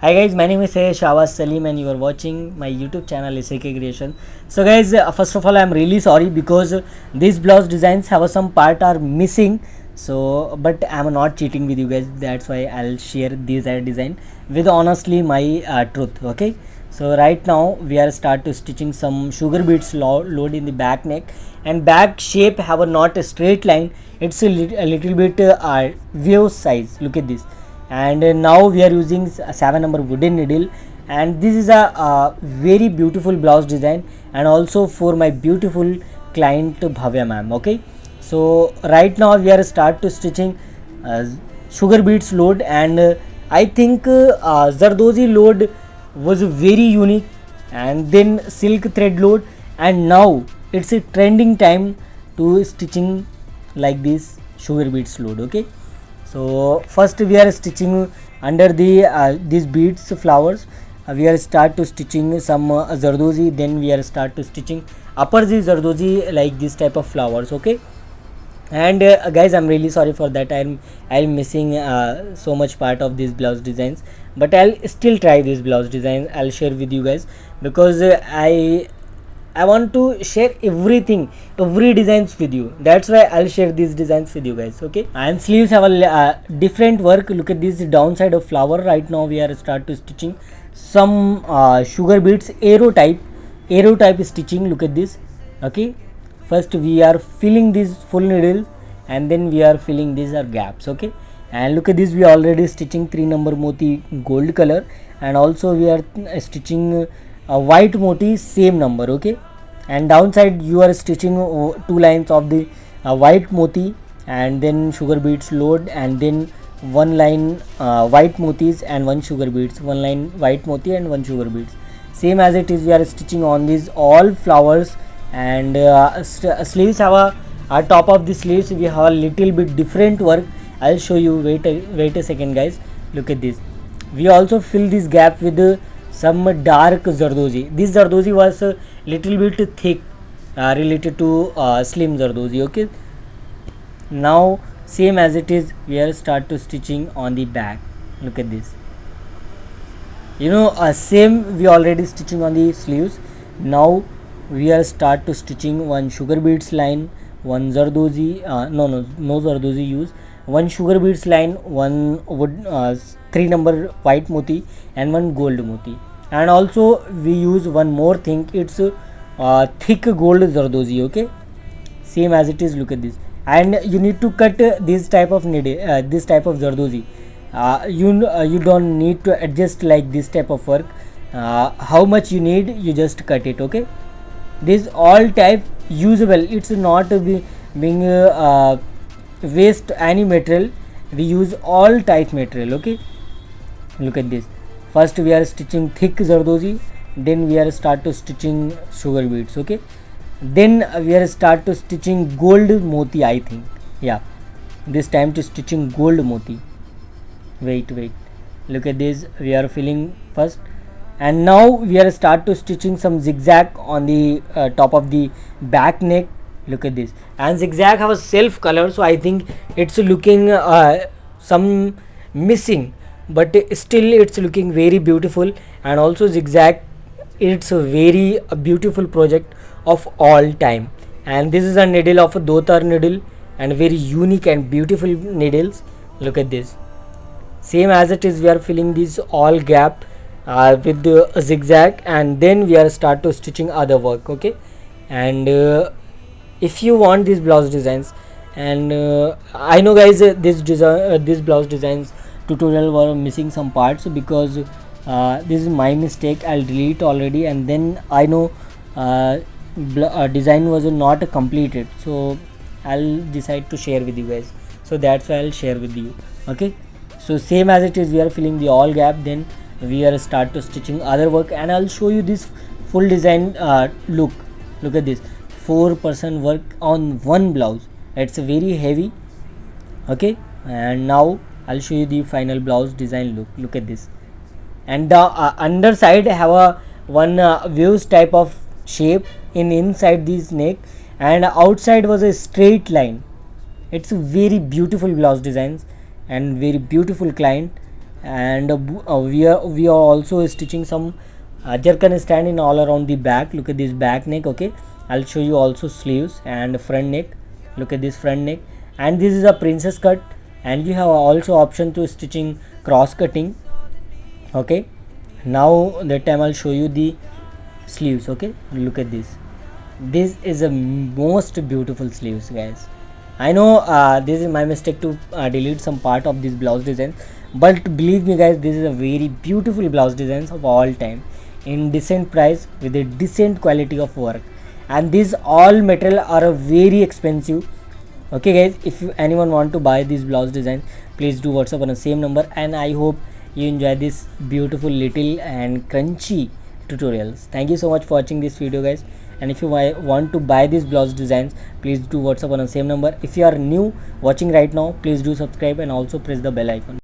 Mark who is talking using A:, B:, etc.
A: Hi guys, my name is Shabaz Salim and you are watching my YouTube channel SAK Creations. So guys, first of all I am really sorry because these blouse designs have some part are missing. So but I am not cheating with you guys, that's why I'll share this design with honestly my truth. Okay, so right now we are start to stitching some sugar beads load in the back neck, and back shape have a not a straight line, it's a little bit wave size. Look at this. And now we are using 7 number wooden needle, and this is a very beautiful blouse design and also for my beautiful client Bhavya ma'am. Okay, so right now we are start to stitching sugar beads load, and I think Zardozi load was very unique, and then silk thread load, and now it's a trending time to stitching like this sugar beads load. Okay, so first we are stitching under the these beads flowers. We are start to stitching some zardozi, then we are start to stitching upper the zardozi like this type of flowers. Okay, and guys, I'm really sorry for that. I'm missing so much part of these blouse designs, but I'll still try this blouse design. I'll share with you guys because I want to share everything, every designs with you. That's why I'll share these designs with you guys. Okay, and sleeves have a different work. Look at this downside of flower. Right now we are start to stitching some sugar beads arrow type stitching. Look at this. Okay, first we are filling this full needle, and then we are filling these are gaps. Okay, and look at this, we are already stitching 3 number moti gold color, and also we are stitching a white moti same number. Okay, and downside you are stitching 2 lines of the white moti, and then sugar beads load, and then one line white motis and one sugar beads, one line white moti and one sugar beads, same as it is. We are stitching on these all flowers, and sleeves have a top of the sleeves we have a little bit different work. I'll show you. Wait a second guys. Look at this. We also fill this gap with some dark zardozi. This zardozi was a little bit thick, related to slim zardozi. Okay, now same as it is, we are start to stitching on the back. Look at this. Same we already stitching on the sleeves. Now we are start to stitching one sugar beads line, one zardozi, no zardozi use, one sugar beads line, one wood 3 number white moti and one gold moti, and also we use one more thing, it's thick gold zardozi. Okay, same as it is. Look at this, and you need to cut this type of needle, this type of zardozi. You don't need to adjust like this type of work. How much you need, you just cut it. Okay, this all type usable, it's not being waste any material. We use all type material. Okay, look at this. First we are stitching thick zardozi, then we are start to stitching sugar beads. Okay, then we are start to stitching gold moti. I think, yeah, this time to stitching gold moti. Wait, look at this. We are filling first, and now we are start to stitching some zigzag on the top of the back neck. Look at this, and zigzag have a self color, so I think it's looking some missing, but still it's looking very beautiful. And also zigzag, it's a very beautiful project of all time, and this is a needle of a dotar needle, and very unique and beautiful needles. Look at this, same as it is. We are filling this all gap with the zigzag, and then we are start to stitching other work. Okay, and if you want these blouse designs, and I know guys, this blouse designs tutorial were missing some parts because this is my mistake. I'll delete already, and then I know design was not completed, so I'll decide to share with you guys, so that's why I'll share with you. Okay, so same as it is, we are filling the all gap, then we are start to stitching other work, and I'll show you this full design look. Look at this, 4% work on one blouse, it's very heavy. Okay, and now I'll show you the final blouse design look. Look at this, and the underside have a one waves type of shape in inside this neck, and outside was a straight line. It's a very beautiful blouse designs and very beautiful client, and we are also stitching some jerkin stand in all around the back. Look at this back neck. Okay, I'll show you also sleeves and front neck. Look at this front neck, and this is a princess cut, and you have also option to stitching cross cutting. Okay, now that time I'll show you the sleeves. Okay, look at this. This is a most beautiful sleeves, guys. I know this is my mistake to delete some part of this blouse design, but believe me guys, this is a very beautiful blouse designs of all time, in decent price with a decent quality of work, and these all material are very expensive. Okay guys, if anyone want to buy this blouse design, please do WhatsApp on the same number, and I hope you enjoy this beautiful little and crunchy tutorials. Thank you so much for watching this video, guys. And if you want to buy these blouse designs, please do WhatsApp on the same number. If you are new watching right now, please do subscribe and also press the bell icon.